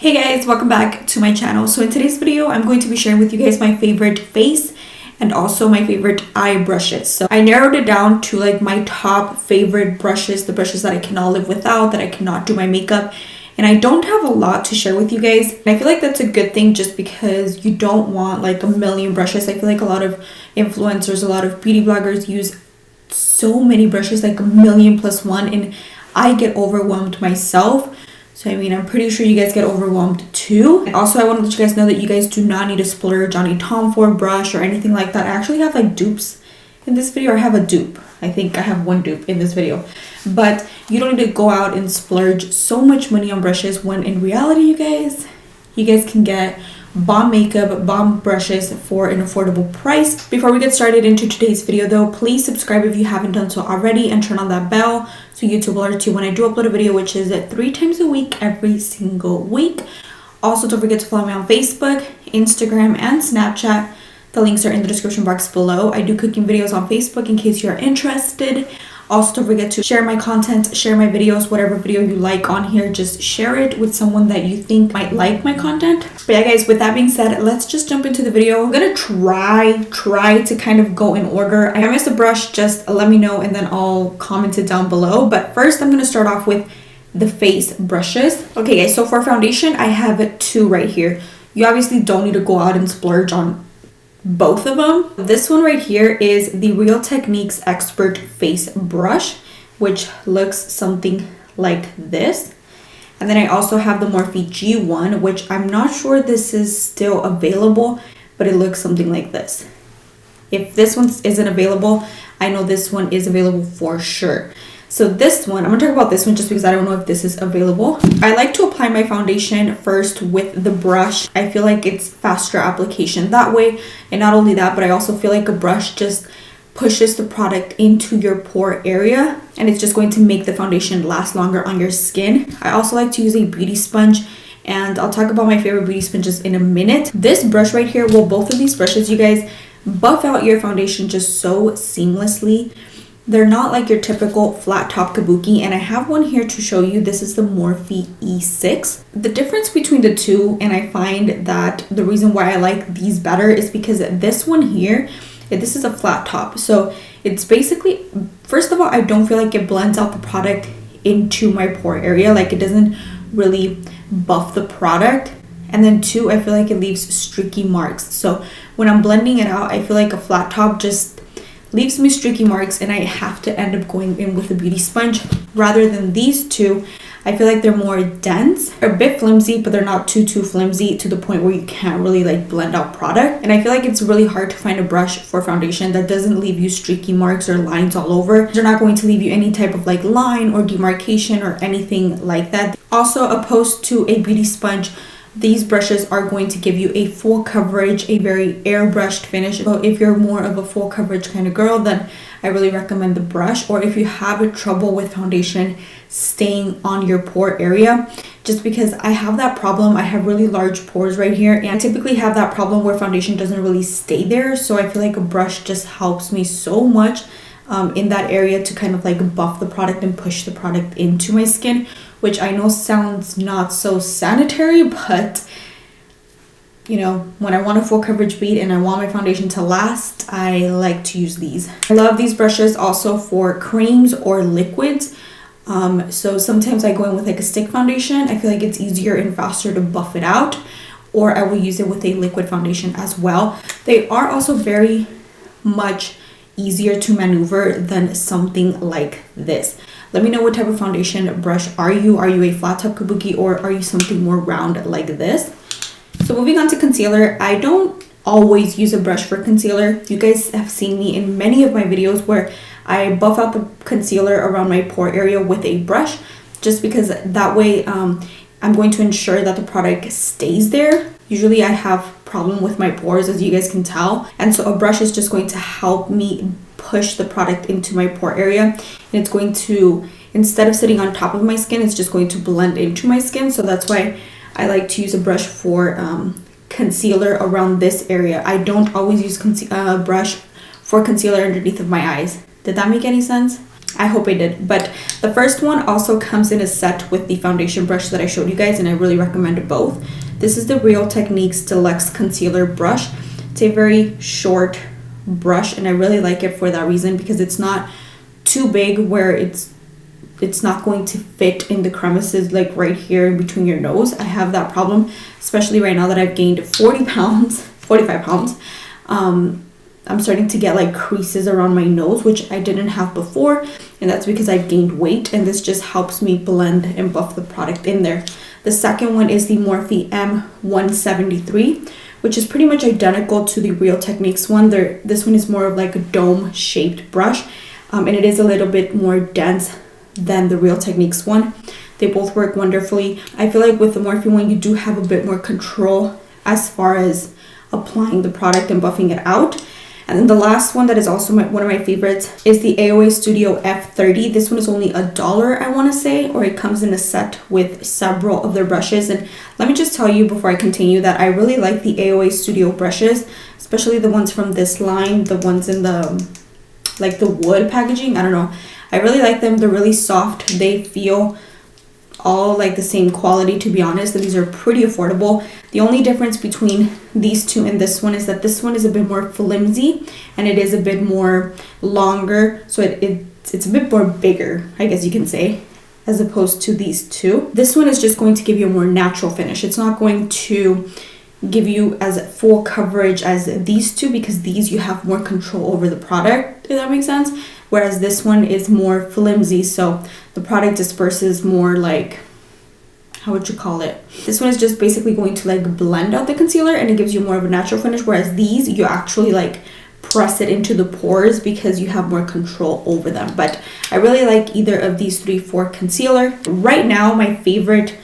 Hey guys, welcome back to my channel. So in today's video, I'm going to be sharing with you guys my favorite face and also my favorite eye brushes. So I narrowed it down to like my top favorite brushes, the brushes that I cannot live without, that I cannot do my makeup. And I don't have a lot to share with you guys. And I feel like that's a good thing just because you don't want like a million brushes. I feel like a lot of influencers, a lot of beauty bloggers use so many brushes, like a million plus one, and I get overwhelmed myself. So I mean, I'm pretty sure you guys get overwhelmed too. And also, I want to let you guys know that you guys do not need to splurge on a Tom Ford brush or anything like that. I actually have like dupes in this video, or I have a dupe. I think I have one dupe in this video. But you don't need to go out and splurge so much money on brushes when in reality, you guys can get bomb makeup, bomb brushes for an affordable price. Before we get started into today's video though, please subscribe if you haven't done so already and turn on that bell so YouTube will alert you when I do upload a video, which is 3 times a week, every single week. Also, don't forget to follow me on Facebook, Instagram, and Snapchat. The links are in the description box below. I do cooking videos on Facebook in case you're interested. Also, don't forget to share my content, share my videos, whatever video you like on here, just share it with someone that you think might like my content. But yeah guys, with that being said, let's just jump into the video. I'm gonna try to kind of go in order. If I missed a brush, just let me know and then I'll comment it down below. But first, I'm gonna start off with the face brushes. Okay guys, so for foundation, I have 2 right here. You obviously don't need to go out and splurge on both of them. This one right here is the Real Techniques Expert Face Brush, which looks something like this. And then I also have the Morphe G1, which I'm not sure this is still available, but it looks something like this. If this one isn't available, I know this one is available for sure. So this one, I'm gonna talk about this one just because I don't know if this is available. I like to apply my foundation first with the brush. I feel like it's faster application that way. And not only that, but I also feel like a brush just pushes the product into your pore area and it's just going to make the foundation last longer on your skin. I also like to use a beauty sponge, and I'll talk about my favorite beauty sponges in a minute. This brush right here, well, both of these brushes, you guys, buff out your foundation just so seamlessly. They're not like your typical flat top kabuki, and I have one here to show you. This is the Morphe E6. The difference between the two, and I find that the reason why I like these better is because this one here, this is a flat top. So it's basically, first of all, I don't feel like it blends out the product into my pore area. Like it doesn't really buff the product. And then 2, I feel like it leaves streaky marks. So when I'm blending it out, I feel like a flat top just leaves me streaky marks and I have to end up going in with a beauty sponge. Rather than these two, I feel like they're more dense, a bit flimsy, but they're not too flimsy to the point where you can't really like blend out product. And I feel like it's really hard to find a brush for foundation that doesn't leave you streaky marks or lines all over. They're not going to leave you any type of like line or demarcation or anything like that. Also, opposed to a beauty sponge, these brushes are going to give you a full coverage, a very airbrushed finish. So if you're more of a full coverage kind of girl, then I really recommend the brush. Or if you have trouble with foundation staying on your pore area, just because I have that problem. I have really large pores right here, and I typically have that problem where foundation doesn't really stay there. So I feel like a brush just helps me so much in that area to kind of like buff the product and push the product into my skin, which I know sounds not so sanitary, but you know, when I want a full coverage bead and I want my foundation to last, I like to use these. I love these brushes also for creams or liquids. So sometimes I go in with like a stick foundation. I feel like it's easier and faster to buff it out, or I will use it with a liquid foundation as well. They are also very much easier to maneuver than something like this. Let me know what type of foundation brush are you? Are you a flat top kabuki, or are you something more round like this? So moving on to concealer, I don't always use a brush for concealer. You guys have seen me in many of my videos where I buff out the concealer around my pore area with a brush, just because that way I'm going to ensure that the product stays there. Usually I have problem with my pores, as you guys can tell, and so a brush is just going to help me push the product into my pore area, and it's going to, instead of sitting on top of my skin, it's just going to blend into my skin. So that's why I like to use a brush for concealer around this area. I don't always use brush for concealer underneath of my eyes. Did that make any sense? I hope I did. But the first one also comes in a set with the foundation brush that I showed you guys, and I really recommend both. This is the Real Techniques Deluxe Concealer Brush. It's a very short brush, and I really like it for that reason, because it's not too big where it's not going to fit in the crevices, like right here in between your nose. I have that problem, especially right now that I've gained 45 pounds. I'm starting to get like creases around my nose, which I didn't have before, and that's because I've gained weight, and this just helps me blend and buff the product in there. The second one is the Morphe M173, which is pretty much identical to the Real Techniques one. This one is more of like a dome shaped brush, and it is a little bit more dense than the Real Techniques one. They both work wonderfully. I feel like with the Morphe one, you do have a bit more control as far as applying the product and buffing it out. And then the last one that is also one of my favorites is the AOA Studio F30. This one is only $1, I want to say, or it comes in a set with several of their brushes. And let me just tell you before I continue that I really like the AOA Studio brushes, especially the ones from this line, the ones in the like the wood packaging. I don't know, I really like them. They're really soft. They feel all like the same quality, to be honest, and these are pretty affordable. The only difference between these two and this one is that this one is a bit more flimsy and it is a bit more longer, so it's a bit more bigger, I guess you can say, as opposed to these two. This one is just going to give you a more natural finish. It's not going to give you as full coverage as these two, because these you have more control over the product, if that makes sense, whereas this one is more flimsy, so the product disperses more, like, how would you call it? This one is just basically going to like blend out the concealer, and it gives you more of a natural finish, whereas these you actually like press it into the pores because you have more control over them. But I really like either of these three for concealer. Right now my favorite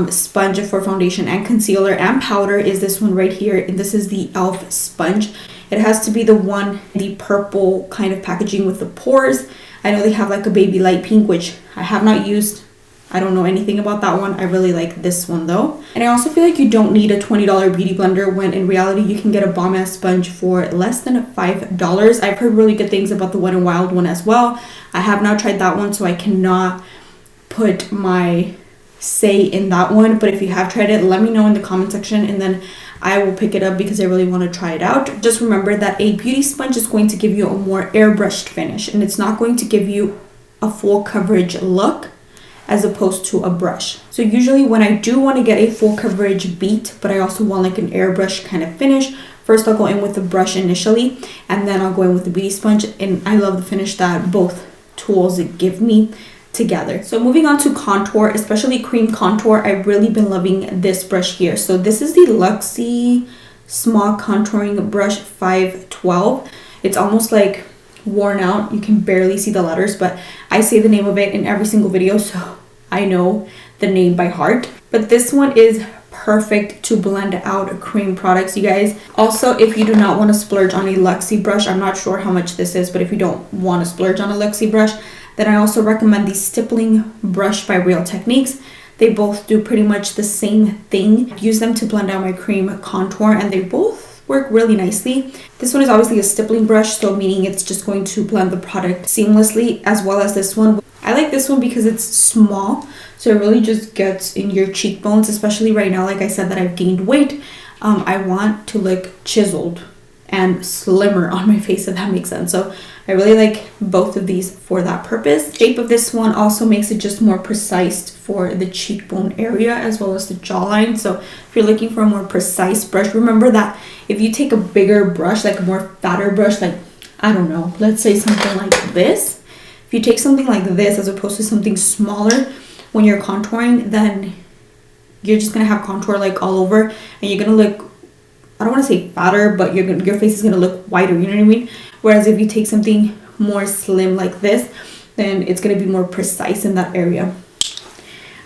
sponge for foundation and concealer and powder is this one right here, and this is the e.l.f. sponge. It has to be the one, the purple kind of packaging with the pores. I know they have like a baby light pink, which I have not used. I don't know anything about that one. I really like this one though. And I also feel like you don't need a $20 beauty blender, when in reality you can get a bomb ass sponge for less than $5. I've heard really good things about the Wet n Wild one as well. I have not tried that one, so I cannot put my say in that one, but if you have tried it, let me know in the comment section, and then I will pick it up because I really want to try it out. Just remember that a beauty sponge is going to give you a more airbrushed finish, and it's not going to give you a full coverage look as opposed to a brush. So usually when I do want to get a full coverage beat, but I also want like an airbrush kind of finish, first I'll go in with the brush initially, and then I'll go in with the beauty sponge, and I love the finish that both tools give me together. So moving on to contour, especially cream contour, I've really been loving this brush here. So this is the Luxie Small Contouring Brush 512. It's almost like worn out. You can barely see the letters, but I say the name of it in every single video, so I know the name by heart. But this one is perfect to blend out cream products, you guys. Also, if you do not want to splurge on a Luxie brush, I'm not sure how much this is, but if you don't want to splurge on a Luxie brush, then I also recommend the Stippling brush by Real Techniques. They both do pretty much the same thing. I use them to blend out my cream contour, and they both work really nicely. This one is obviously a stippling brush, so meaning it's just going to blend the product seamlessly, as well as this one. I like this one because it's small, so it really just gets in your cheekbones, especially right now, like I said, that I've gained weight. I want to look chiseled and slimmer on my face, if that makes sense. So I really like both of these for that purpose. The shape of this one also makes it just more precise for the cheekbone area as well as the jawline. So if you're looking for a more precise brush, remember that if you take a bigger brush, like a more fatter brush, like, I don't know, let's say something like this. If you take something like this as opposed to something smaller when you're contouring, then you're just gonna have contour like all over, and you're gonna look, I don't want to say fatter, but your face is going to look wider, you know what I mean? Whereas if you take something more slim like this, then it's going to be more precise in that area.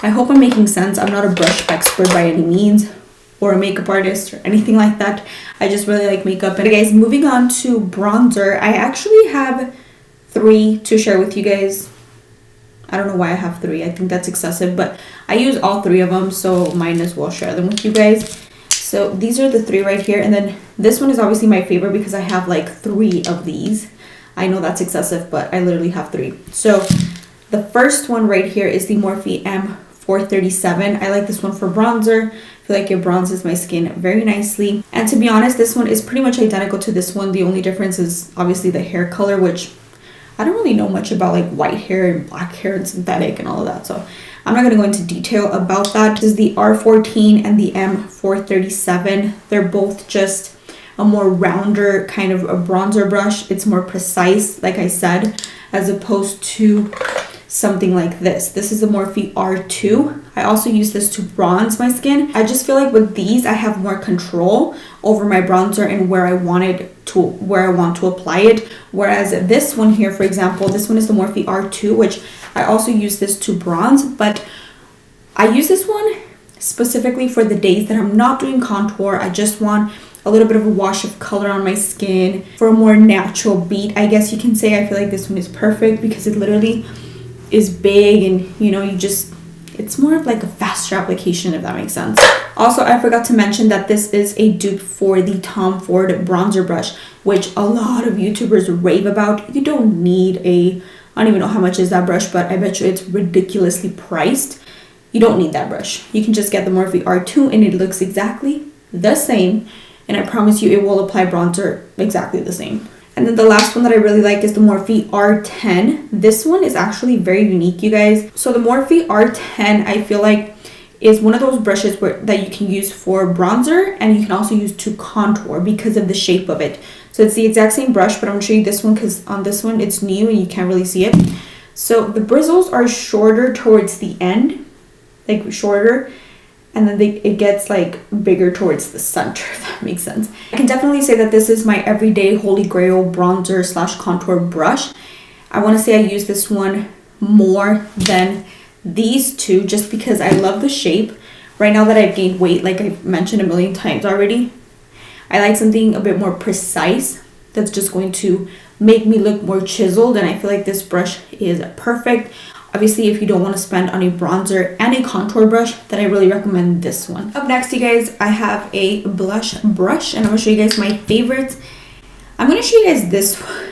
I hope I'm making sense. I'm not a brush expert by any means, or a makeup artist or anything like that. I just really like makeup. And guys, moving on to bronzer, I actually have 3 to share with you guys. I don't know why I have 3. I think that's excessive, but I use all 3 of them, so might as well share them with you guys. So these are the 3 right here, and then this one is obviously my favorite because I have like 3 of these. I know that's excessive, but I literally have 3. So the first one right here is the Morphe M437. I like this one for bronzer. I feel like it bronzes my skin very nicely. And to be honest, this one is pretty much identical to this one. The only difference is obviously the hair color, which I don't really know much about, like white hair and black hair and synthetic and all of that. So I'm not going to go into detail about that. This is the R14 and the M437. They're both just a more rounder kind of a bronzer brush. It's more precise, like I said, as opposed to something like this. This is the Morphe R2. I also use this to bronze my skin. I just feel like with these, I have more control over my bronzer and where I want to apply it. Whereas this one here, for example, this one is the Morphe R2, which I also use this to bronze, but I use this one specifically for the days that I'm not doing contour. I just want a little bit of a wash of color on my skin for a more natural beat, I guess you can say. I feel like this one is perfect because it literally is big, and you know, it's more of like a faster application, if that makes sense. Also, I forgot to mention that this is a dupe for the Tom Ford bronzer brush, which a lot of YouTubers rave about. You don't need I don't even know how much is that brush, but I bet you it's ridiculously priced. You don't need that brush. You can just get the Morphe R2 and it looks exactly the same, and I promise you it will apply bronzer exactly the same. And then the last one that I really like is the Morphe R10. This one is actually very unique, you guys. So the Morphe R10, I feel like, is one of those brushes that you can use for bronzer, and you can also use to contour because of the shape of it. So it's the exact same brush, but I'm going to show you this one because on this one it's new and you can't really see it. So the bristles are shorter towards the end, like shorter, and then it gets like bigger towards the center, if that makes sense. I can definitely say that this is my everyday holy grail bronzer / contour brush. I want to say I use this one more than these two just because I love the shape. Right now that I've gained weight, like I've mentioned a million times already, I like something a bit more precise that's just going to make me look more chiseled, and I feel like this brush is perfect. Obviously, if you don't want to spend on a bronzer and a contour brush, then I really recommend this one. Up next, you guys, I have a blush brush, and I'm going to show you guys my favorites. I'm going to show you guys this one.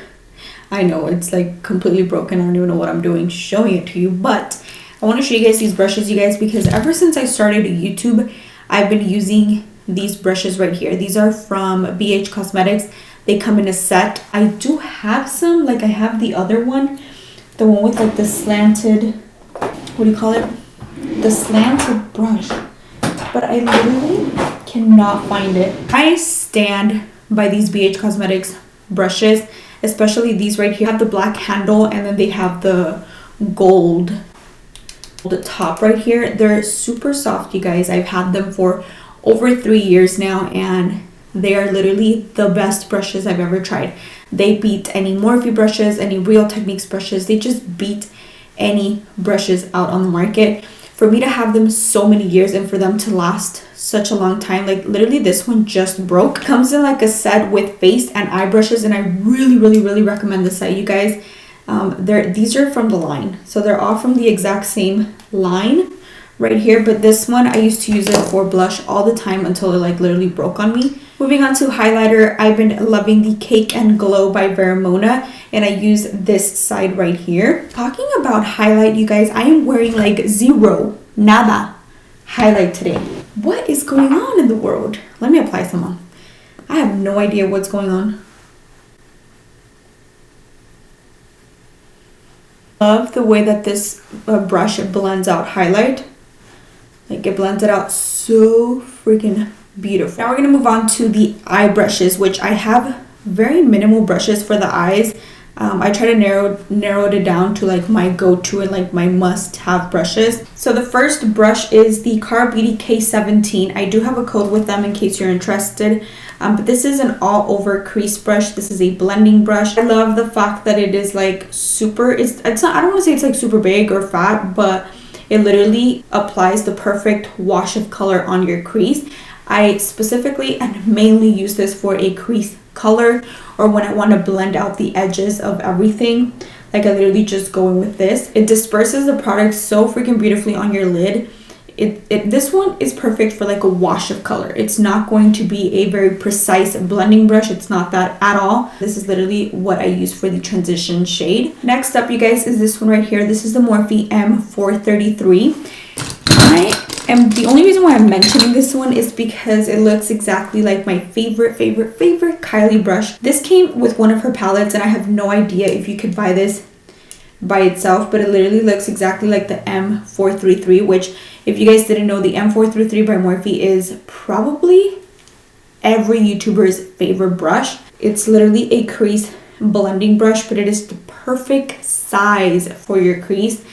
I know it's like completely broken. I don't even know what I'm doing showing it to you, but I want to show you guys these brushes, you guys, because ever since I started YouTube, I've been using these brushes right here. These are from BEIGE Cosmetics. They come in a set. I do have some, like I have the other one, the one with like the slanted, what do you call it? The slanted brush. But I literally cannot find it. I stand by these BEIGE Cosmetics brushes, especially these right here. Have the black handle and then they have the gold, the top right here. They're super soft, you guys. I've had them for over 3 years now, and they are literally the best brushes I've ever tried. They beat any Morphe brushes, any Real Techniques brushes. They just beat any brushes out on the market. For me to have them so many years and for them to last such a long time, like literally this one just broke. Comes in like a set with face and eye brushes, and I really recommend this set, you guys. These are from the line, so they're all from the exact same line right here, but this one I used to use it for blush all the time until it like literally broke on me. Moving on to highlighter, I've been loving the Cake and Glow by Veramona, and I use this side right here. Talking about highlight, you guys, I am wearing like zero, nada highlight today. What is going on in the world? Let me apply some on. I have no idea what's going on. Love the way that this brush blends out highlight. Like it blends it out so freaking beautiful. Now we're gonna move on to the eye brushes, which I have very minimal brushes for the eyes. I try to narrow it down to like my go-to and like my must-have brushes. So the first brush is the Cara Beauty K17. I do have a code with them in case you're interested. But this is an all-over crease brush. This is a blending brush. I love the fact that it is like super. It's not. I don't want to say it's like super big or fat, but it literally applies the perfect wash of color on your crease. I specifically and mainly use this for a crease color, or when I want to blend out the edges of everything. Like I literally just go in with this. It disperses the product so freaking beautifully on your lid. This one is perfect for like a wash of color. It's not going to be a very precise blending brush. It's not that at all. This is literally what I use for the transition shade. Next up, you guys, is this one right here. This is the Morphe M433. And the only reason why I'm mentioning this one is because it looks exactly like my favorite Kylie brush. This came with one of her palettes, and I have no idea if you could buy this by itself, but it literally looks exactly like the M433, which, if you guys didn't know, the M433 by Morphe is probably every YouTuber's favorite brush. It's literally a crease blending brush, but it is the perfect size for your crease.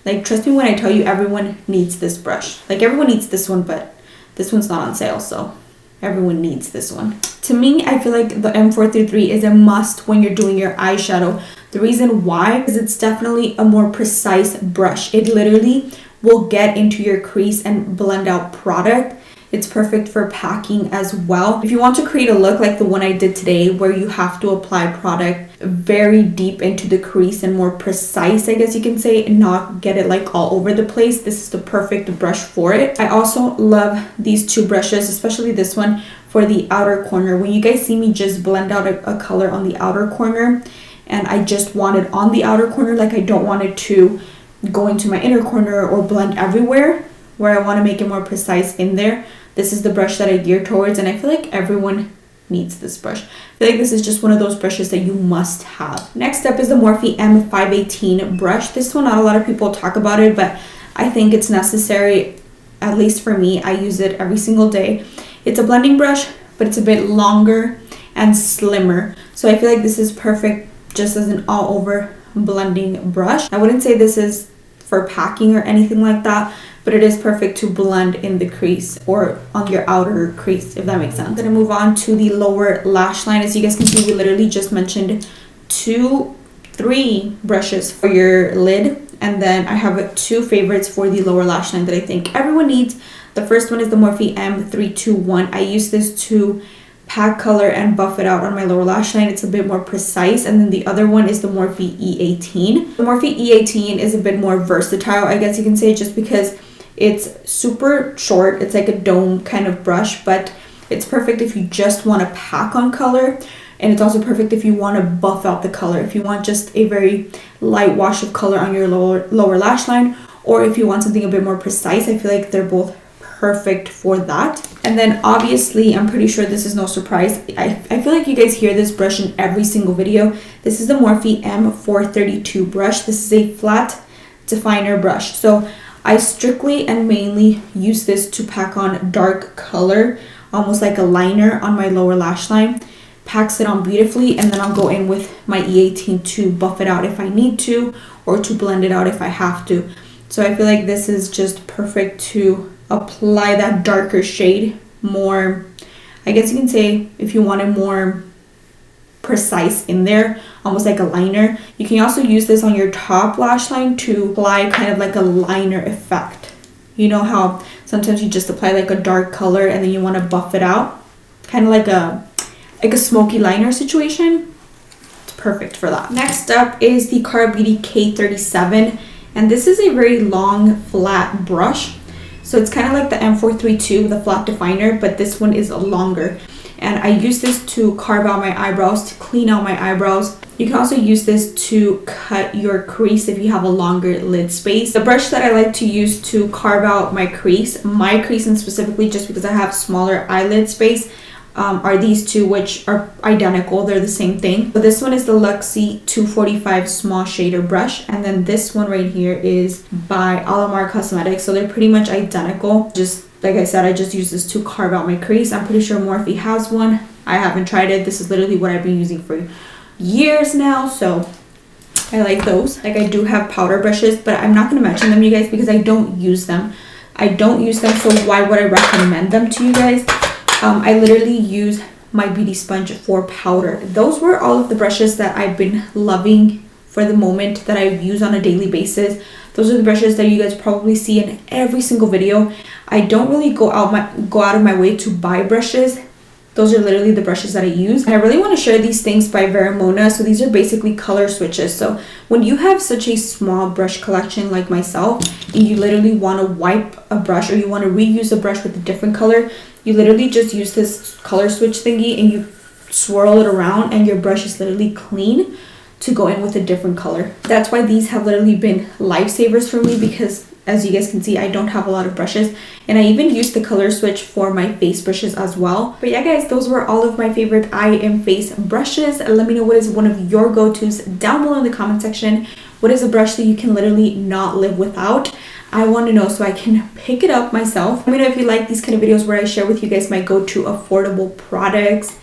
Like, trust me when I tell you, everyone needs this brush. Like, everyone needs this one, but this one's not on sale, so everyone needs this one. To me, I feel like the M433 is a must when you're doing your eyeshadow. The reason why is it's definitely a more precise brush. It literally will get into your crease and blend out product. It's perfect for packing as well. If you want to create a look like the one I did today, where you have to apply product very deep into the crease and more precise, I guess you can say, and not get it like all over the place, this is the perfect brush for it. I also love these two brushes, especially this one for the outer corner. When you guys see me just blend out a color on the outer corner, and I just want it on the outer corner, like I don't want it to go into my inner corner or blend everywhere, where I want to make it more precise in there, this is the brush that I gear towards, and I feel like everyone needs this brush. I feel like this is just one of those brushes that you must have. Next up is the Morphe M518 brush. This one, not a lot of people talk about it, but I think it's necessary, at least for me. I use it every single day. It's a blending brush, but it's a bit longer and slimmer. So I feel like this is perfect just as an all-over blending brush. I wouldn't say this is for packing or anything like that, but it is perfect to blend in the crease or on your outer crease, if that makes sense. I'm gonna move on to the lower lash line. As you guys can see, we literally just mentioned three brushes for your lid, and then I have two favorites for the lower lash line that I think everyone needs. The first one is the Morphe M321. I use this to pack color and buff it out on my lower lash line. It's a bit more precise. And then the other one is the Morphe E18. The Morphe E18 is a bit more versatile, I guess you can say, just because it's super short. It's like a dome kind of brush, but it's perfect if you just want to pack on color, and it's also perfect if you want to buff out the color, if you want just a very light wash of color on your lower lash line, or if you want something a bit more precise. I feel like they're both perfect for that. And then obviously, I'm pretty sure this is no surprise, I feel like you guys hear this brush in every single video. This is the Morphe M432 brush. This is a flat definer brush. So I strictly and mainly use this to pack on dark color, almost like a liner on my lower lash line. Packs it on beautifully, and then I'll go in with my E18 to buff it out if I need to, or to blend it out if I have to. So I feel like this is just perfect to apply that darker shade more, I guess you can say, if you want it more precise in there, almost like a liner. You can also use this on your top lash line to apply kind of like a liner effect. You know how sometimes you just apply like a dark color and then you want to buff it out, kind of like a smoky liner situation. It's perfect for that. Next up is the Kara Beauty K37, and this is a very long flat brush. So it's kind of like the M432, the flat definer, but this one is longer. And I use this to carve out my eyebrows, to clean out my eyebrows. You can also use this to cut your crease if you have a longer lid space. The brush that I like to use to carve out my crease and specifically just because I have smaller eyelid space, are these two, which are identical. They're the same thing. So this one is the Luxie 245 small shader brush, and then this one right here is by Alamar Cosmetics. So they're pretty much identical. Just like I said, I just use this to carve out my crease. I'm pretty sure Morphe has one. I haven't tried it. This is literally what I've been using for years now, so I like those. Like, I do have powder brushes, but I'm not going to mention them, you guys, because I don't use them. So why would I recommend them to you guys? I literally use my beauty sponge for powder. Those were all of the brushes that I've been loving for the moment, that I use on a daily basis. Those are the brushes that you guys probably see in every single video. I don't really go out of my way to buy brushes Those are literally the brushes that I use. And I really want to share these things by Vermona. So these are basically color switches. So when you have such a small brush collection like myself, and you literally want to wipe a brush or you want to reuse a brush with a different color, you literally just use this color switch thingy and you swirl it around and your brush is literally clean to go in with a different color. That's why these have literally been lifesavers for me, because as you guys can see, I don't have a lot of brushes, and I even use the color switch for my face brushes as well. But yeah guys, those were all of my favorite eye and face brushes. Let me know what is one of your go-tos down below in the comment section. What is a brush that you can literally not live without? I want to know so I can pick it up myself. Let me know if you like these kind of videos where I share with you guys my go-to affordable products,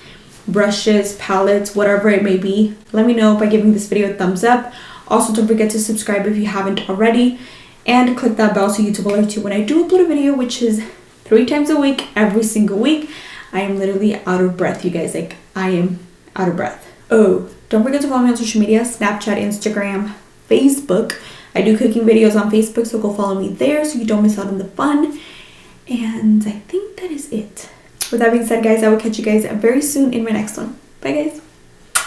brushes, palettes, whatever it may be. Let me know by giving this video a thumbs up. Also, don't forget to subscribe if you haven't already, and click that bell so YouTube will alert you when I do upload a video, which is 3 times a week, every single week. I am literally out of breath, you guys. Like, I am out of breath. Oh, don't forget to follow me on social media, Snapchat, Instagram, Facebook. I do cooking videos on Facebook, so go follow me there so you don't miss out on the fun. And I think that is it. With that being said, guys, I will catch you guys very soon in my next one. Bye, guys.